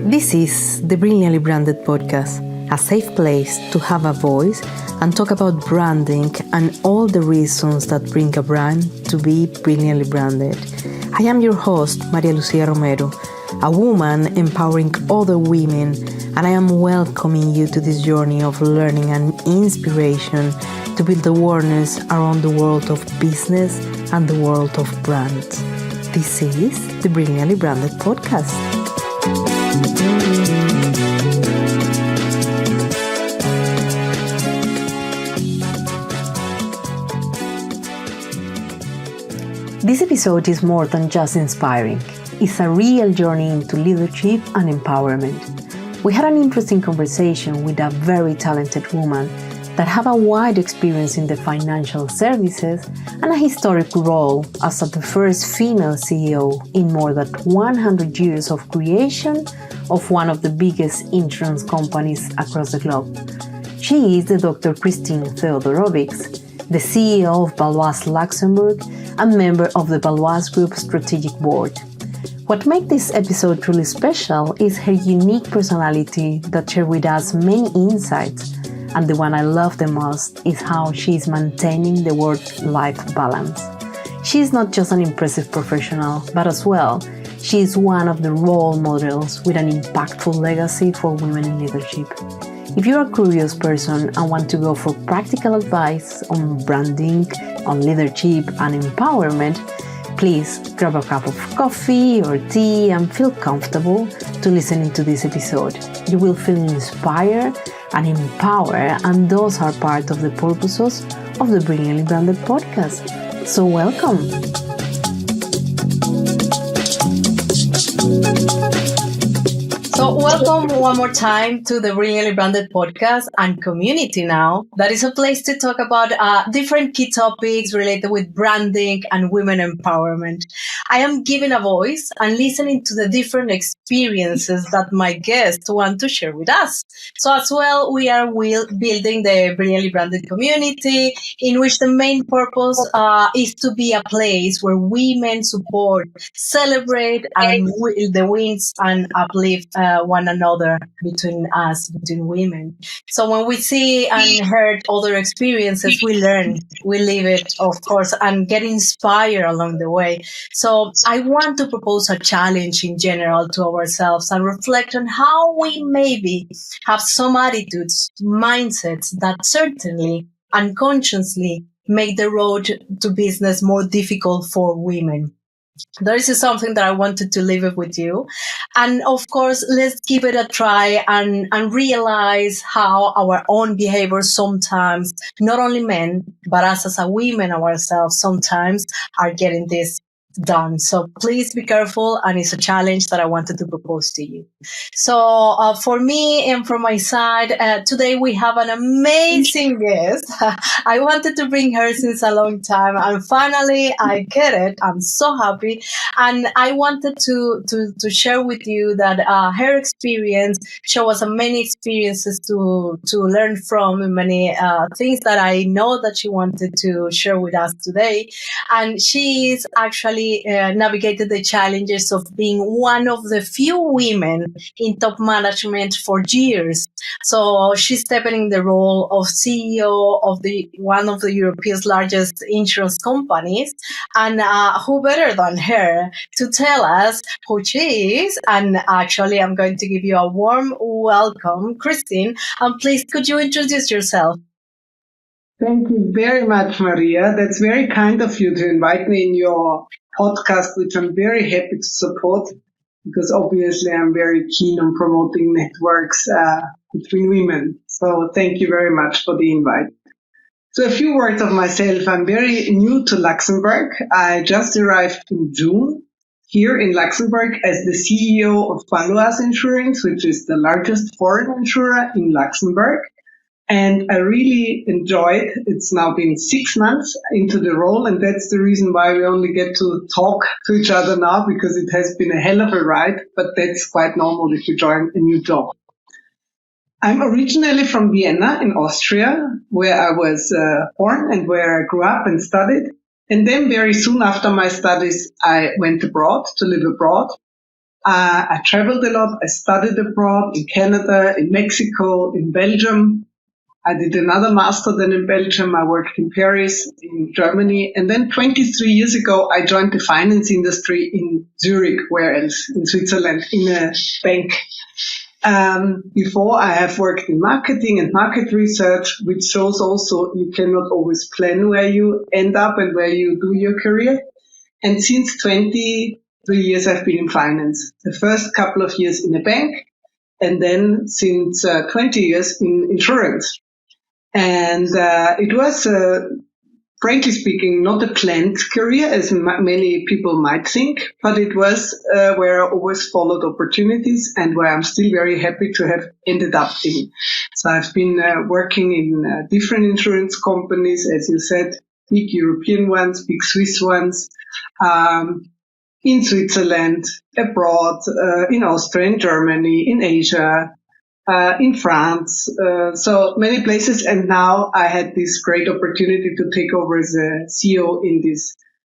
This is the Brilliantly Branded podcast, a safe place to have a voice and talk about branding and all the reasons that bring a brand to be brilliantly branded. I am your host, Maria Lucia Romero, a woman empowering other women, and I am welcoming you to this journey of learning and inspiration to build awareness around the world of business and the world of brands. This is the Brilliantly Branded podcast. This episode is more than just inspiring. It's a real journey into leadership and empowerment. We had an interesting conversation with a very talented woman that have a wide experience in the financial services and a historic role as the first female CEO in more than 100 years of creation of one of the biggest insurance companies across the globe. She is the Dr. Christine Theodorovics, the CEO of Baloise Luxembourg and member of the Baloise Group Strategic Board. What makes this episode truly special is her unique personality that shares with us many insights. And the one I love the most is how she is maintaining the work-life balance. She is not just an impressive professional, but as well, she is one of the role models with an impactful legacy for women in leadership. If you're a curious person and want to go for practical advice on branding, on leadership and empowerment, please grab a cup of coffee or tea and feel comfortable to listen to this episode. You will feel inspired and empowered, and those are part of the purposes of the Brilliantly Branded podcast. So welcome. So welcome one more time to the Brilliantly Branded podcast and community now. That is a place to talk about different key topics related with branding and women empowerment. I am giving a voice and listening to the different experiences that my guests want to share with us. So as well, we are building the Brilliantly Branded community, in which the main purpose is to be a place where women support, celebrate, and the wins and uplift one another between us, between women. So when we see and hear other experiences, we learn, we live it, of course, and get inspired along the way. So I want to propose a challenge in general to ourselves and reflect on how we maybe have some attitudes, mindsets that certainly unconsciously make the road to business more difficult for women. This is something that I wanted to leave it with you. And of course, let's give it a try and realize how our own behavior sometimes, not only men, but us as a women ourselves sometimes are getting this done. So please be careful, and it's a challenge that I wanted to propose to you. So for me and from my side, today we have an amazing guest. I wanted to bring her since a long time, and finally I get it. I'm so happy, and I wanted to share with you that her experience show us many experiences to learn from, and many things that I know that she wanted to share with us today. And she is actually navigated the challenges of being one of the few women in top management for years. So she's stepping in the role of CEO of one of the Europe's largest insurance companies. And who better than her to tell us who she is? And actually, I'm going to give you a warm welcome, Christine. And please, could you introduce yourself? Thank you very much, Maria. That's very kind of you to invite me in your podcast, which I'm very happy to support, because obviously I'm very keen on promoting networks between women. So thank you very much for the invite. So a few words of myself. I'm very new to Luxembourg. I just arrived in June here in Luxembourg as the CEO of Baloise Insurance, which is the largest foreign insurer in Luxembourg. And I really enjoyed, it's now been 6 months into the role, and that's the reason why we only get to talk to each other now, because it has been a hell of a ride, but that's quite normal if you join a new job. I'm originally from Vienna in Austria, where I was born and where I grew up and studied. And then very soon after my studies, I went abroad to live abroad. I traveled a lot. I studied abroad in Canada, in Mexico, in Belgium. I did another master then in Belgium. I worked in Paris, in Germany. And then 23 years ago, I joined the finance industry in Zurich, where else? In Switzerland, in a bank. Before I have worked in marketing and market research, which shows also you cannot always plan where you end up and where you do your career. And since 23 years, I've been in finance. The first couple of years in a bank, and then since 20 years in insurance. And it was, frankly speaking, not a planned career, as many people might think, but it was where I always followed opportunities and where I'm still very happy to have ended up in. So I've been working in different insurance companies, as you said, big European ones, big Swiss ones, in Switzerland, abroad, in Austria, in Germany, in Asia, in France, so many places. And now I had this great opportunity to take over as a CEO in this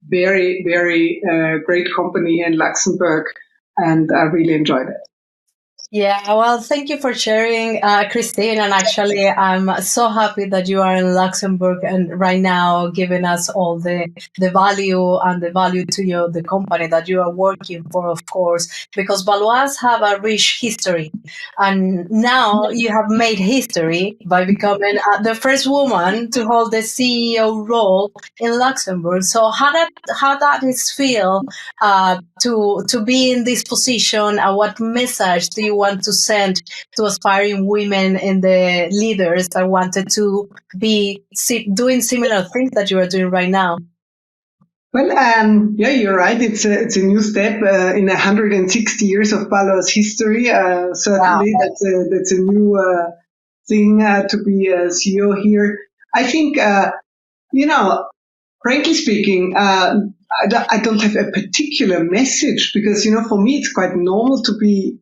very, very great company in Luxembourg. And I really enjoyed it. Yeah, well, thank you for sharing, Christine. And actually, I'm so happy that you are in Luxembourg and right now giving us all the value and the value to the company that you are working for, of course, because Baloise have a rich history. And now you have made history by becoming the first woman to hold the CEO role in Luxembourg. So how that is feel to be in this position, and what message do you want to send to aspiring women in the leaders that wanted to be doing similar things that you are doing right now? Well, yeah, you're right. It's a new step in 160 years of Baloise history. Certainly, Wow. that's a new thing to be a CEO here. I think, frankly speaking, I don't have a particular message because, for me, it's quite normal to be,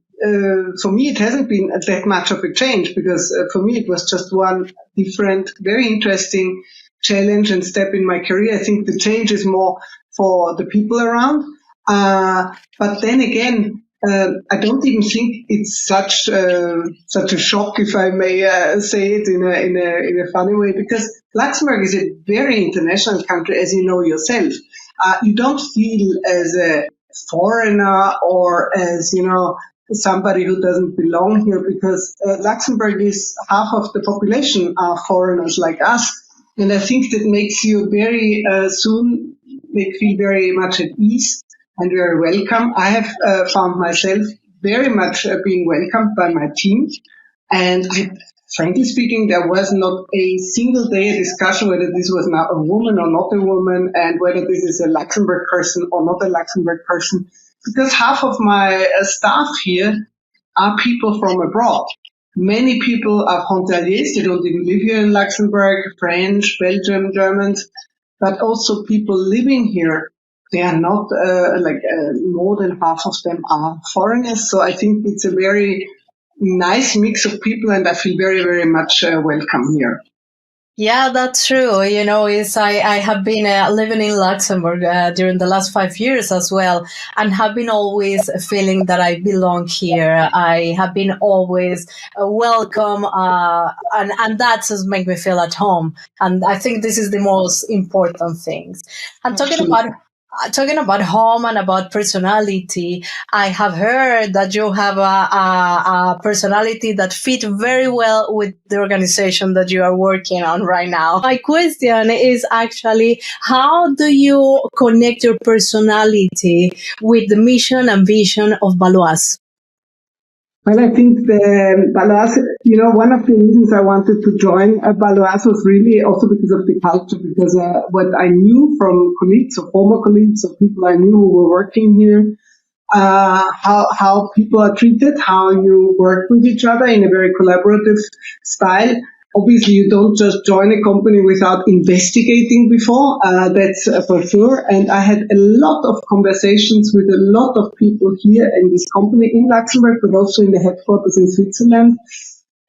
for me, it hasn't been that much of a change because for me, it was just one different, very interesting challenge and step in my career. I think the change is more for the people around. But then again, I don't even think it's such a shock, if I may say it in a funny way, because Luxembourg is a very international country, as you know yourself. You don't feel as a foreigner or as somebody who doesn't belong here, because Luxembourg is half of the population are foreigners like us, and I think that makes you very soon feel very much at ease and very welcome. I have found myself very much being welcomed by my team. And frankly speaking, there was not a single day a discussion whether this was now a woman or not a woman and whether this is a Luxembourg person or not a Luxembourg person. Because half of my staff here are people from abroad. Many people are frontaliers. They don't even live here in Luxembourg, French, Belgium, Germans, but also people living here. They are not more than half of them are foreigners. So I think it's a very nice mix of people, and I feel very, very much welcome here. Yeah, that's true. I have been living in Luxembourg during the last 5 years as well, and have been always feeling that I belong here. I have been always welcome, and that just makes me feel at home. And I think this is the most important things. And talking about home and about personality, I have heard that you have a personality that fit very well with the organization that you are working on right now. My question is actually, how do you connect your personality with the mission and vision of Baloise? Well, I think the Baloise, one of the reasons I wanted to join Baloise was really also because of the culture, because what I knew from colleagues or former colleagues or people I knew who were working here, how people are treated, how you work with each other in a very collaborative style. Obviously, you don't just join a company without investigating before, that's for sure. And I had a lot of conversations with a lot of people here in this company in Luxembourg, but also in the headquarters in Switzerland.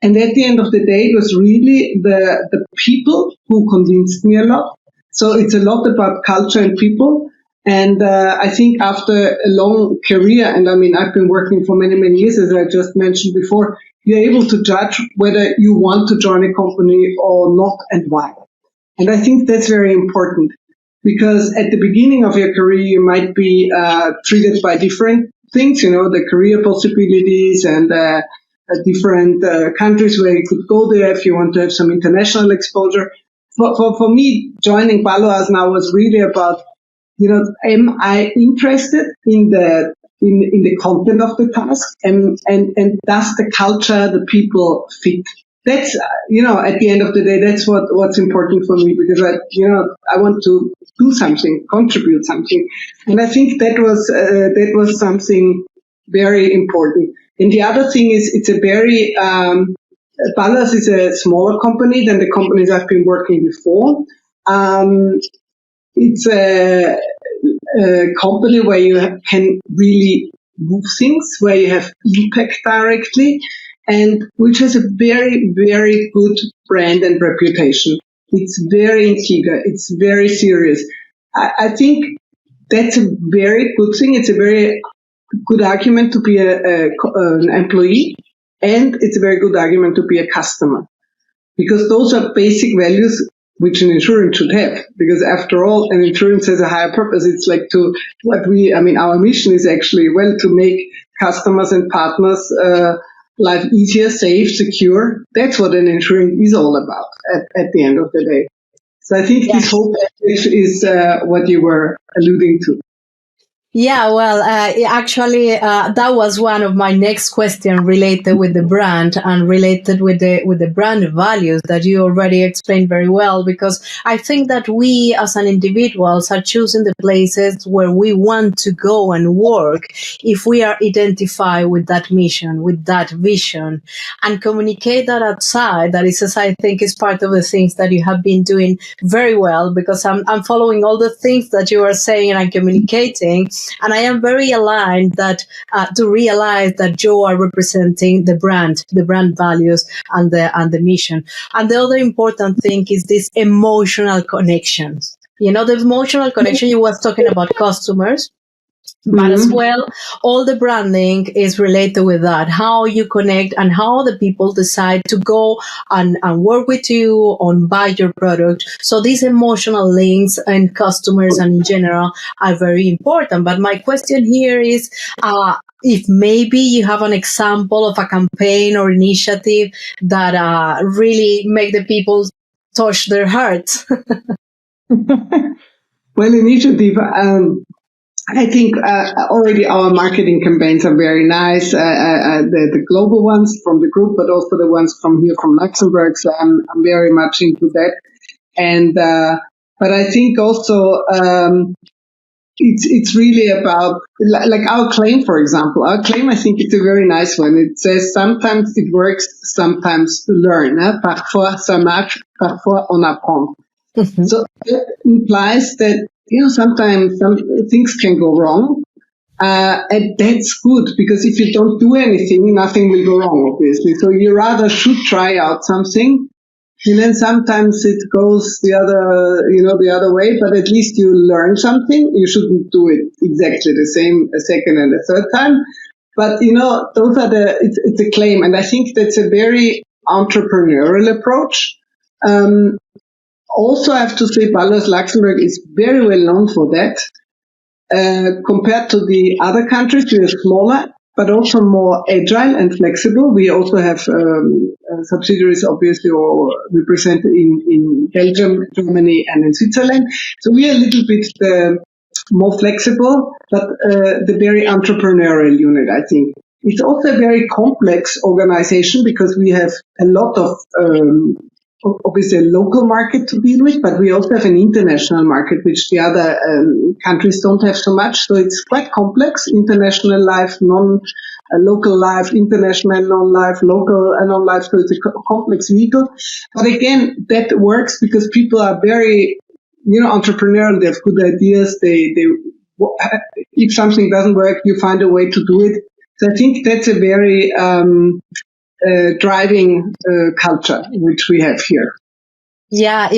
And at the end of the day, it was really the people who convinced me a lot. So it's a lot about culture and people. And I think after a long career, and I mean, I've been working for many, many years, as I just mentioned before, you're able to judge whether you want to join a company or not and why. And I think that's very important because at the beginning of your career, you might be triggered by different things, the career possibilities and different countries where you could go there if you want to have some international exposure. For me, joining Baloise now was really about, am I interested in the content of the task and does the culture, the people fit? That's, at the end of the day, that's what's important for me because I want to do something, contribute something. And I think that was something very important. And the other thing is it's a very, Baloise is a smaller company than the companies I've been working before. It's a company where you can really move things, where you have impact directly, and which has a very, very good brand and reputation. It's very integer. It's very serious. I think that's a very good thing. It's a very good argument to be an employee, and it's a very good argument to be a customer. Because those are basic values which an insurance should have. Because after all, an insurance has a higher purpose. It's like our mission is actually, to make customers and partners life easier, safe, secure. That's what an insurance is all about at the end of the day. So I think this whole package is what you were alluding to. Yeah, well, actually, that was one of my next questions related with the brand and related with the brand values that you already explained very well, because I think that we as an individuals are choosing the places where we want to go and work if we are identified with that mission, with that vision, and communicate that outside. That is, as I think, is part of the things that you have been doing very well, because I'm following all the things that you are saying and communicating. And I am very aligned that to realize that you are representing the brand values and the mission. And the other important thing is this emotional connections. The emotional connection, you was talking about customers, but as well, all the branding is related with that, how you connect and how the people decide to go and work with you and buy your product. So these emotional links and customers and in general are very important. But my question here is, if maybe you have an example of a campaign or initiative that really make the people touch their hearts. Well, initiative, I think already our marketing campaigns are very nice, the global ones from the group, but also the ones from here from Luxembourg. So I'm very much into that. And but I think also it's really about like our claim, for example. Our claim, I think it's a very nice one. It says sometimes it works, sometimes to learn. Parfois ça marche, parfois on apprend. So that implies that sometimes some things can go wrong, and that's good because if you don't do anything, nothing will go wrong, obviously. So you rather should try out something, and then sometimes it goes the other way, but at least you learn something. You shouldn't do it exactly the same a second and a third time, but those are it's a claim, and I think that's a very entrepreneurial approach. Also, I have to say, Baloise Luxembourg is very well known for that. Compared to the other countries, we are smaller, but also more agile and flexible. We also have subsidiaries, obviously, or represented in Belgium, Germany, and in Switzerland. So we are a little bit more flexible, but the very entrepreneurial unit, I think. It's also a very complex organization because we have a lot of obviously a local market to deal with, but we also have an international market, which the other countries don't have so much. So it's quite complex, international life, local life, international non-life, local non-life. So it's a complex vehicle. But again, that works because people are very, entrepreneurial. They have good ideas. If something doesn't work, you find a way to do it. So I think that's a very driving culture which we have here. Yeah,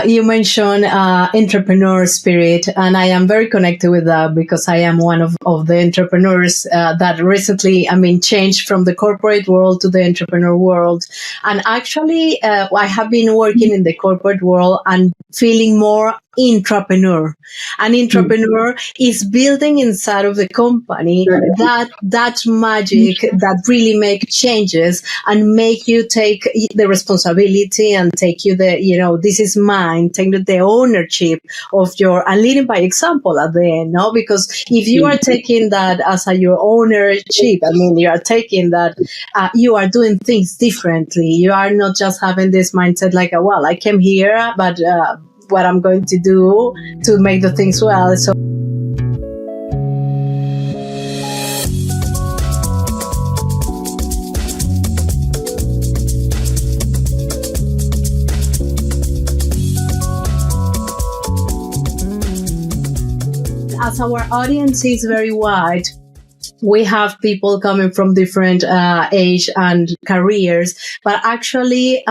you mentioned entrepreneur spirit, and I am very connected with that because I am one of the entrepreneurs that recently, changed from the corporate world to the entrepreneur world. And actually, I have been working in the corporate world and feeling more intrapreneur. An entrepreneur is building inside of the company that magic that really make changes and make you take the responsibility and take you this is mine, take the ownership of and leading by example at the end, no? Because if you are taking that as your ownership, you are taking that, you are doing things differently. You are not just having this mindset like, well, I came here, but what I'm going to do to make the things well. So as our audience is very wide, we have people coming from different age and careers, but actually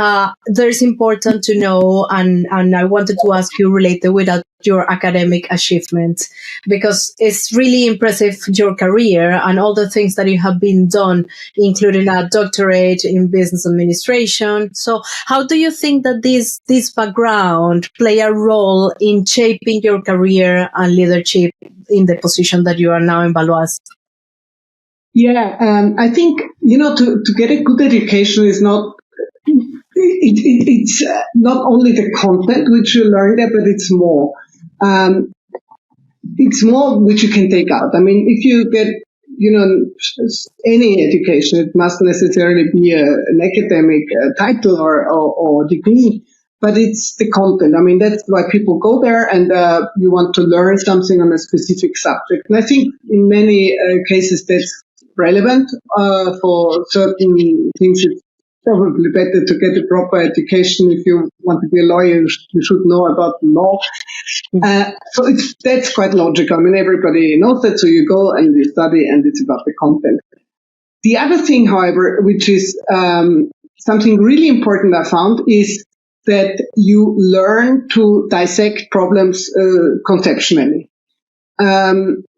there's important to know, and I wanted to ask you related with your academic achievements, because it's really impressive, your career and all the things that you have been done, including a doctorate in business administration. So how do you think that this background play a role in shaping your career and leadership in the position that you are now in Baloise? Yeah, I think, to get a good education is not, it's not only the content which you learn there, but it's more. It's more which you can take out. If you get, any education, it must necessarily be an academic title or degree, but it's the content. That's why people go there, and you want to learn something on a specific subject. And I think in many cases that's relevant for certain things. It's probably better to get a proper education. If you want to be a lawyer, you should know about the law. So that's quite logical. Everybody knows that, so you go and you study, and it's about the content. The other thing, however, which is something really important I found, is that you learn to dissect problems conceptually.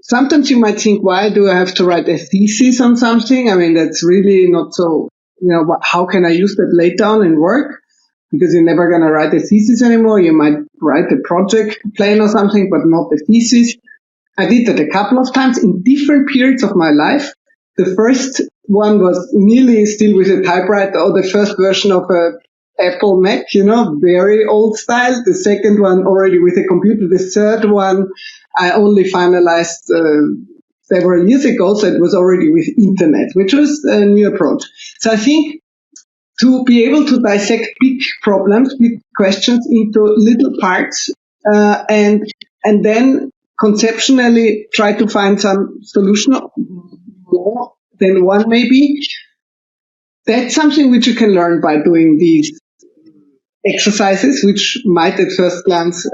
Sometimes you might think, why do I have to write a thesis on something? That's really not so, how can I use that later on in work? Because you're never going to write a thesis anymore. You might write a project plan or something, but not a thesis. I did that a couple of times in different periods of my life. The first one was nearly still with a typewriter, or the first version of a Apple Mac, very old style. The second one already with a computer. The third one I only finalized several years ago, so it was already with internet, which was a new approach. So I think to be able to dissect big problems, big questions into little parts, and then conceptually try to find some solution, more than one maybe, that's something which you can learn by doing these exercises, which might at first glance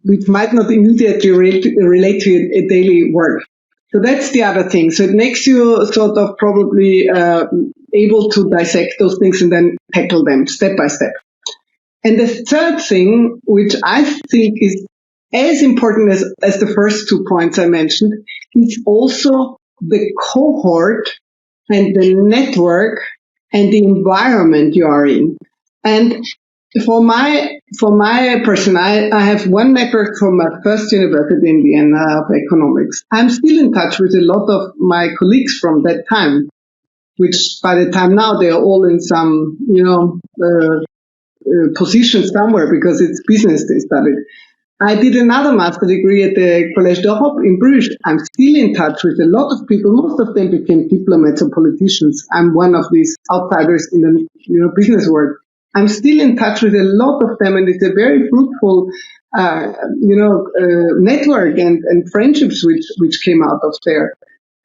which might not immediately relate to a daily work. So that's the other thing. So it makes you sort of probably able to dissect those things and then tackle them step by step. And the third thing, which I think is as important as the first 2 points I mentioned, is also the cohort and the network and the environment you are in. And for my person, I have one network from my first university in Vienna of economics. I'm still in touch with a lot of my colleagues from that time, which by the time now they are all in some, position somewhere because it's business they studied. I did another master degree at the Collège d'Europe in Bruges. I'm still in touch with a lot of people. Most of them became diplomats or politicians. I'm one of these outsiders in the business world. I'm still in touch with a lot of them, and it's a very fruitful, network and friendships which came out of there.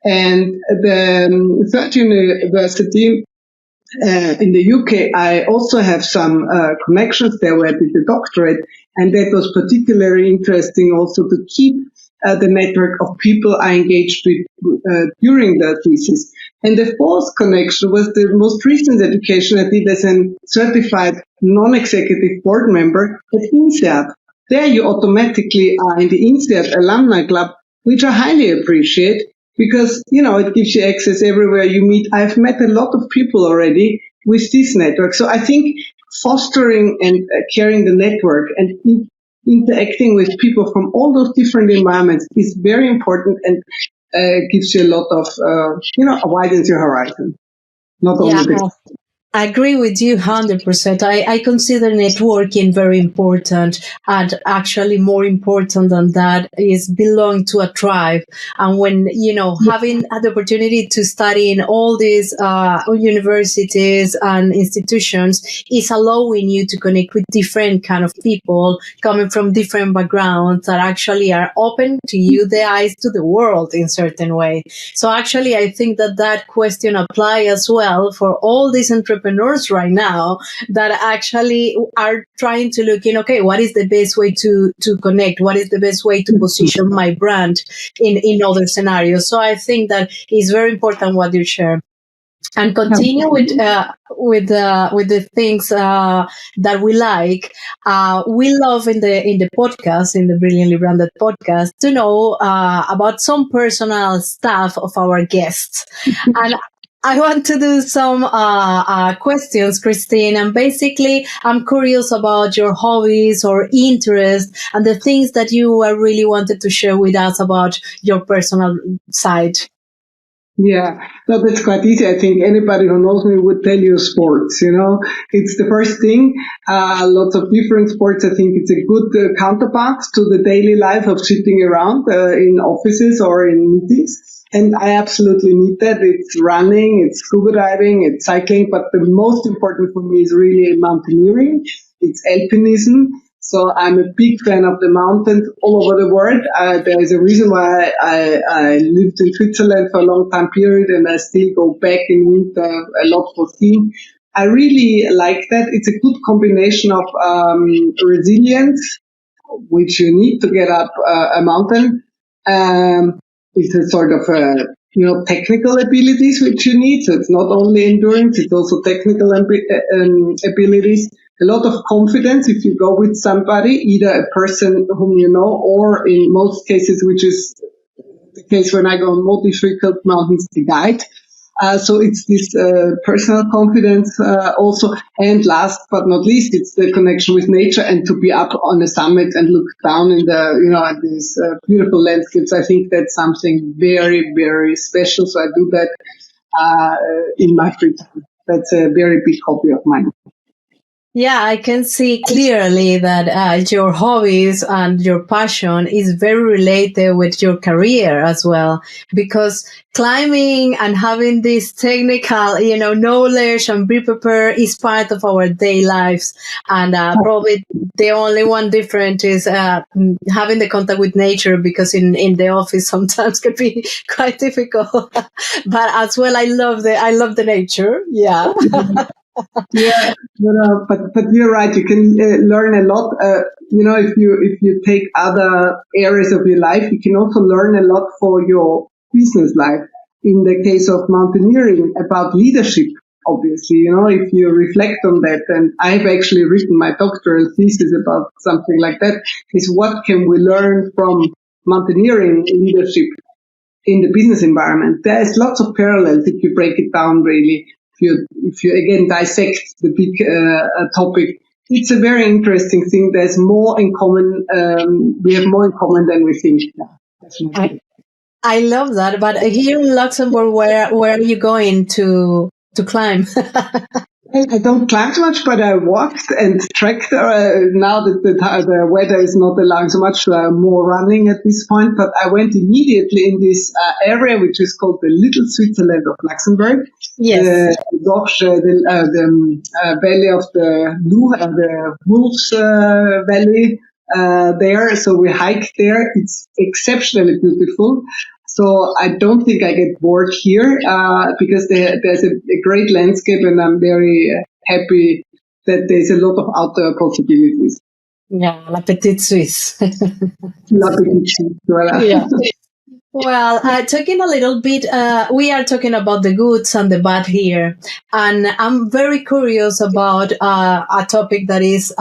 And the third university in the UK, I also have some connections there where I did the doctorate, and that was particularly interesting also to keep the network of people I engaged with during the thesis. And the fourth connection was the most recent education I did as a certified non-executive board member at INSEAD. There you automatically are in the INSEAD alumni club, which I highly appreciate because, it gives you access everywhere you meet. I've met a lot of people already with this network. So I think fostering and carrying the network and interacting with people from all those different environments is very important and gives you a lot of, widens your horizon. Not Yeah, only the I agree with you 100%. I consider networking very important, and actually more important than that is belong to a tribe. And when, having the opportunity to study in all these universities and institutions is allowing you to connect with different kind of people coming from different backgrounds that actually are open to you the eyes to the world in certain way. So actually, I think that question applies as well for all these entrepreneurs right now that actually are trying to look in, okay, what is the best way to connect? What is the best way to position my brand in other scenarios? So I think that is very important what you share. And continue with the things that we like. We love in the podcast, in the Brilliantly Branded podcast, to know about some personal stuff of our guests. And I want to do some questions, Christine. And basically, I'm curious about your hobbies or interests and the things that you really wanted to share with us about your personal side. Yeah, no, that's quite easy. I think anybody who knows me would tell you sports, It's the first thing. Lots of different sports. I think it's a good counterpart to the daily life of sitting around in offices or in meetings. And I absolutely need that. It's running, it's scuba diving, it's cycling, but the most important for me is really mountaineering. It's alpinism. So I'm a big fan of the mountains all over the world. There is a reason why I lived in Switzerland for a long time period and I still go back in winter a lot for skiing. I really like that. It's a good combination of resilience, which you need to get up a mountain. It's a sort of technical abilities which you need. So it's not only endurance, it's also technical abilities. A lot of confidence if you go with somebody, either a person whom you know, or in most cases, which is the case when I go on more difficult mountains, the guide. So it's this personal confidence also. And last but not least, it's the connection with nature and to be up on a summit and look down in at these beautiful landscapes. I think that's something very, very special. So I do that in my free time. That's a very big hobby of mine. Yeah, I can see clearly that your hobbies and your passion is very related with your career as well, because climbing and having this technical, knowledge and be prepared is part of our day lives. And probably the only one different is having the contact with nature, because in the office sometimes can be quite difficult. But as well, I love the nature. Yeah. Yeah, but you're right. You can learn a lot. If you take other areas of your life, you can also learn a lot for your business life. In the case of mountaineering, about leadership, obviously, if you reflect on that, and I've actually written my doctoral thesis about something like that, is what can we learn from mountaineering leadership in the business environment? There's lots of parallels if you break it down really. If you again dissect the big topic, it's a very interesting thing. There's more in common. We have more in common than we think. Yeah, definitely. I love that. But here in Luxembourg, where are you going to climb? I don't climb so much, but I walked and trekked. Now that the weather is not allowing so much, more running at this point. But I went immediately in this area, which is called the Little Switzerland of Luxembourg. Yes. The valley of the Wolves Valley there. So we hiked there. It's exceptionally beautiful. So I don't think I get bored here because there's a great landscape, and I'm very happy that there's a lot of outdoor possibilities. Yeah, la petite Suisse. La petite Suisse, voilà. Yeah. Well, talking a little bit, we are talking about the goods and the bad here. And I'm very curious about a topic that is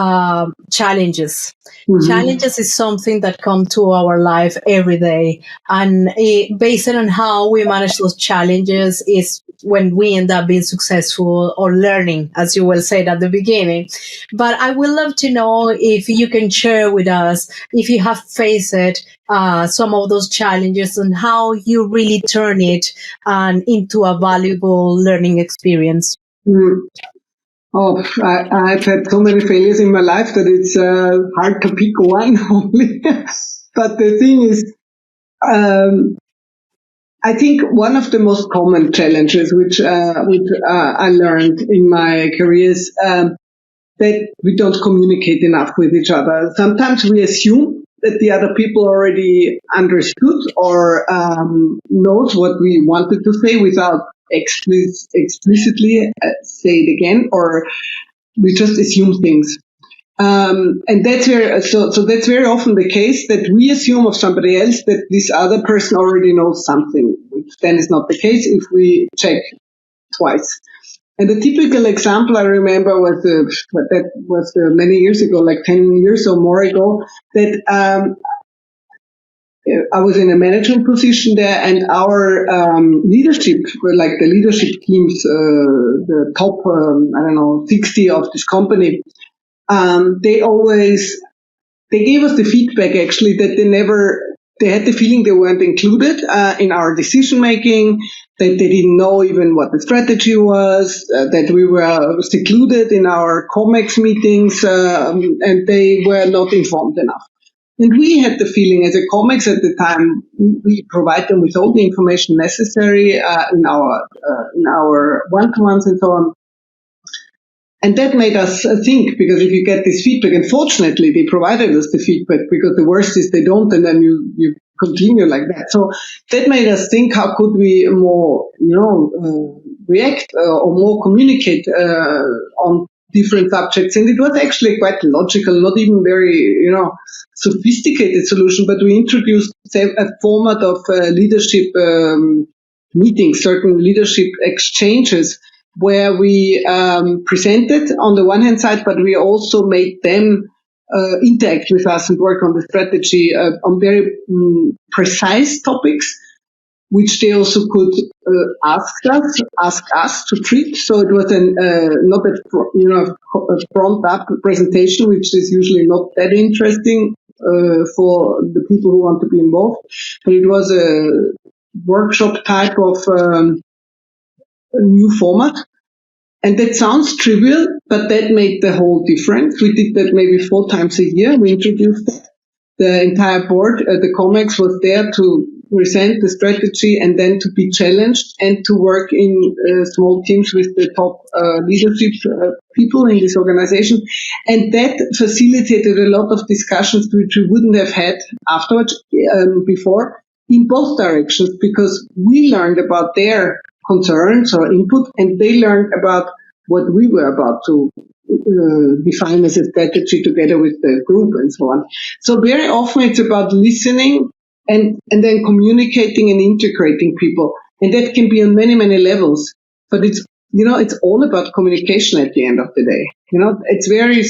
challenges. Mm-hmm. Challenges is something that come to our life every day. And based on how we manage those challenges is when we end up being successful or learning, as you well said at the beginning. But I would love to know if you can share with us if you have faced it, some of those challenges and how you really turn it into a valuable learning experience. Mm. Oh, I've had so many failures in my life that it's hard to pick one only. But the thing is, um, I think one of the most common challenges which I learned in my career is that we don't communicate enough with each other. Sometimes we assume that the other people already understood or knows what we wanted to say without explicitly say it again, or we just assume things. And so that's very often the case that we assume of somebody else that this other person already knows something, which then is not the case if we check twice. And the typical example I remember was many years ago, like 10 years or more ago, that I was in a management position there, and our leadership, like the leadership teams, the top, I don't know, 60 of this company, they always they gave us the feedback actually that they had the feeling they weren't included in our decision making, that they didn't know even what the strategy was, that we were secluded in our COMEX meetings, and they were not informed enough. And we had the feeling as a COMEX at the time, we provide them with all the information necessary in our one-to-ones and so on. And that made us think, because if you get this feedback, and fortunately they provided us the feedback, because the worst is they don't, and then you continue like that. So that made us think, how could we more, react or more communicate on different subjects. And it was actually quite logical, not even very, sophisticated solution, but we introduced a format of leadership meetings, certain leadership exchanges, where we presented on the one hand side, but we also made them interact with us and work on the strategy on very precise topics, which they also could ask us to treat. So it was not a front up presentation, which is usually not that interesting for the people who want to be involved, but it was a workshop type of a new format. And that sounds trivial, but that made the whole difference. We did that maybe 4 times a year. We introduced that. The entire board, the COMEX was there to present the strategy and then to be challenged and to work in small teams with the top leadership people in this organization. And that facilitated a lot of discussions which we wouldn't have had afterwards, before, in both directions, because we learned about their concerns or input, and they learned about what we were about to define as a strategy together with the group and so on. So very often it's about listening and then communicating and integrating people. And that can be on many, many levels. But it's all about communication at the end of the day. It's very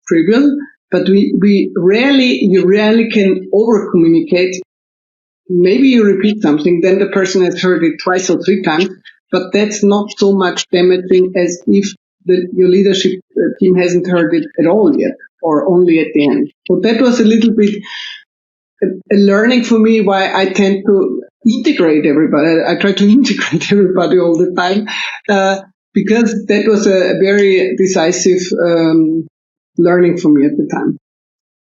trivial, but you rarely can over communicate. Maybe you repeat something, then the person has heard it twice or 3 times, but that's not so much damaging as if your leadership team hasn't heard it at all yet, or only at the end. So that was a little bit a learning for me, why I tend to integrate everybody. I try to integrate everybody all the time, because that was a very decisive learning for me at the time.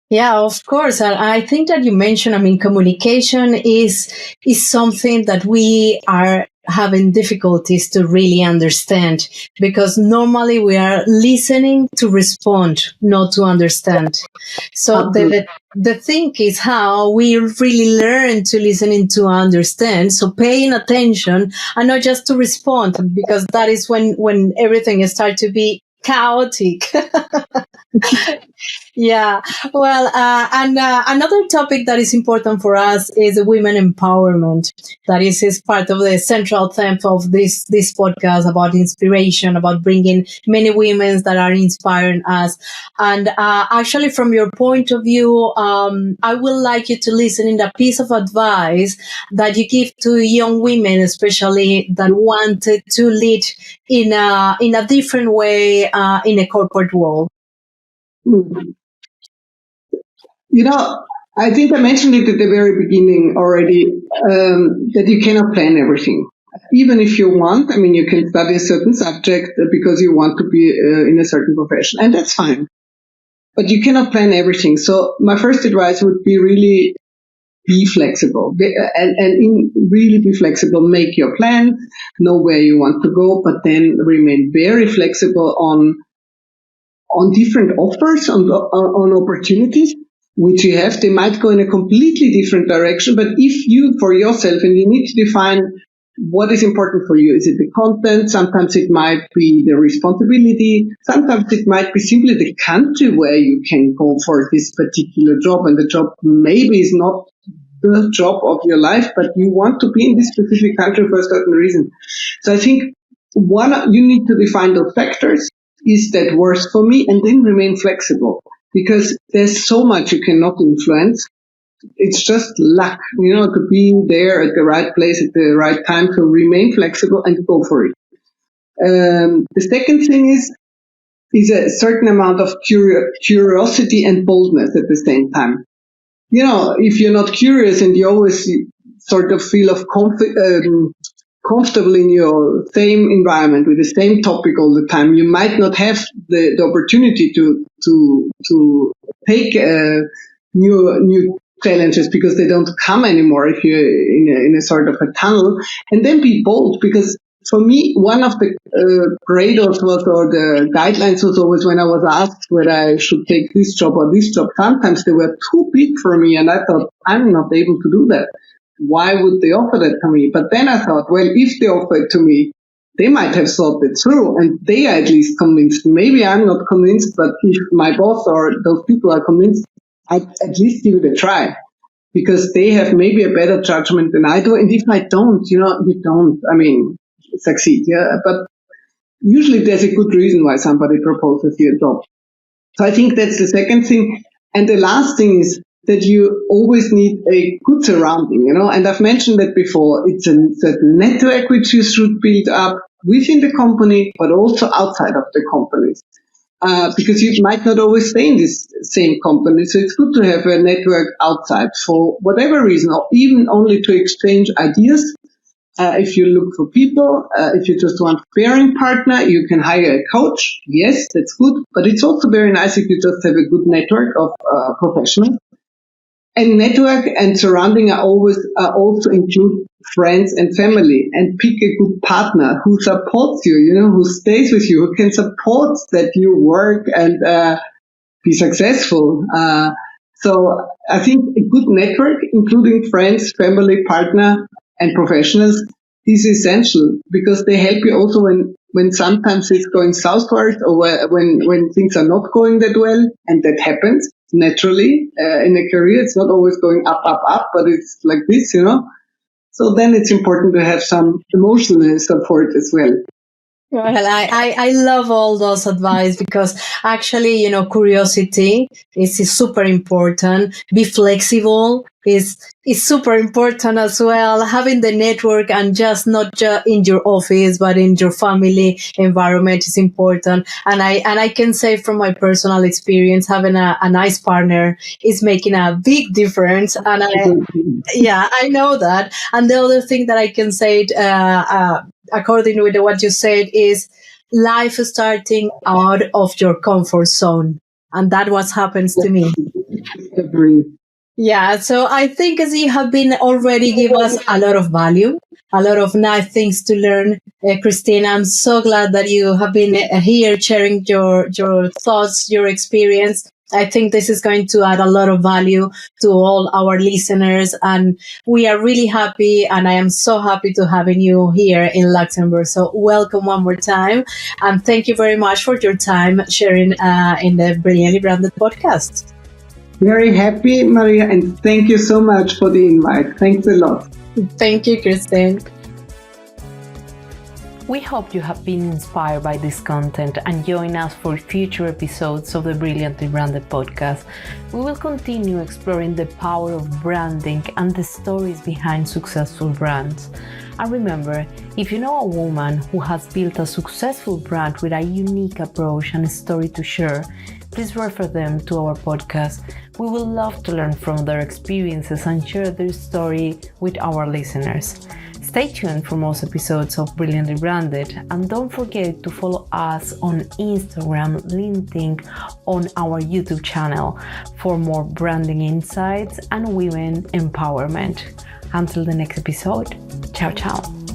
Yeah, of course. And I think that you mentioned, communication is something that we are having difficulties to really understand, because normally we are listening to respond, not to understand. So the thing is how we really learn to listen and to understand. So paying attention and not just to respond, because that is when everything starts to be chaotic. Yeah, well, and another topic that is important for us is women empowerment. That is part of the central theme of this podcast about inspiration, about bringing many women that are inspiring us. And actually, from your point of view, I would like you to listen in a piece of advice that you give to young women, especially that wanted to lead in a different way in a corporate world. Hmm. You know, I think I mentioned it at the very beginning already, that you cannot plan everything. Even if you want, I mean, you can study a certain subject because you want to be in a certain profession, and that's fine. But you cannot plan everything. So my first advice would be really be flexible really be flexible. Make your plans, know where you want to go, but then remain very flexible on different offers, on opportunities which you have. They might go in a completely different direction, but if you, for yourself, and you need to define what is important for you. Is it the content? Sometimes it might be the responsibility. Sometimes it might be simply the country where you can go for this particular job, and the job maybe is not the job of your life, but you want to be in this specific country for a certain reason. So I think you need to define those factors. Is that works for me? And then remain flexible, because there's so much you cannot influence. It's just luck, to be there at the right place at the right time. So remain flexible and go for it. The second thing is a certain amount of curiosity and boldness at the same time. If you're not curious and you always sort of feel comfortable in your same environment with the same topic all the time, you might not have the opportunity to take new challenges, because they don't come anymore if you're in a sort of a tunnel. And then be bold, because for me, one of the graders or the guidelines was always, when I was asked whether I should take this job or this job, sometimes they were too big for me, and I thought, I'm not able to do that. Why would they offer that to me? But then I thought, well, if they offer it to me, they might have thought it through, and they are at least convinced. Maybe I'm not convinced, but if my boss or those people are convinced, I'd at least give it a try, because they have maybe a better judgment than I do. And if I don't, you don't, succeed. Yeah. But usually there's a good reason why somebody proposes you a job. So I think that's the second thing. And the last thing is that you always need a good surrounding, and I've mentioned that before. It's a certain network which you should build up within the company, but also outside of the companies. Because you might not always stay in this same company. So it's good to have a network outside for whatever reason, or even only to exchange ideas. If you look for people, if you just want a pairing partner, you can hire a coach. Yes, that's good. But it's also very nice if you just have a good network of professionals. And network and surrounding are also include friends and family, and pick a good partner who supports you, who stays with you, who can support that you work and be successful. So I think a good network, including friends, family, partner, and professionals, is essential, because they help you also when sometimes it's going southwards, or when things are not going that well, and that happens naturally in a career. It's not always going up, up, up, but it's like this, So then it's important to have some emotional support as well. Well, I love all those advice, because actually, curiosity is super important. Be flexible is super important as well. Having the network, and just not just in your office, but in your family environment, is important. And I can say from my personal experience, having a nice partner is making a big difference. And yeah, I know that. And the other thing that I can say, according with what you said, is life starting out of your comfort zone. And that what happens to me. Agree. Yeah, so I think as you have been already give us a lot of value, a lot of nice things to learn, Christine. I'm so glad that you have been here sharing your thoughts, your experience. I think this is going to add a lot of value to all our listeners. And we are really happy. And I am so happy to having you here in Luxembourg. So welcome one more time. And thank you very much for your time sharing in the Brilliantly Branded podcast. Very happy, Maria, and thank you so much for the invite. Thanks a lot. Thank you, Christine. We hope you have been inspired by this content and join us for future episodes of the Brilliantly Branded podcast. We will continue exploring the power of branding and the stories behind successful brands. And remember, if you know a woman who has built a successful brand with a unique approach and a story to share, please refer them to our podcast. We would love to learn from their experiences and share their story with our listeners. Stay tuned for most episodes of Brilliantly Branded, and don't forget to follow us on Instagram, LinkedIn, on our YouTube channel for more branding insights and women empowerment. Until the next episode, ciao ciao.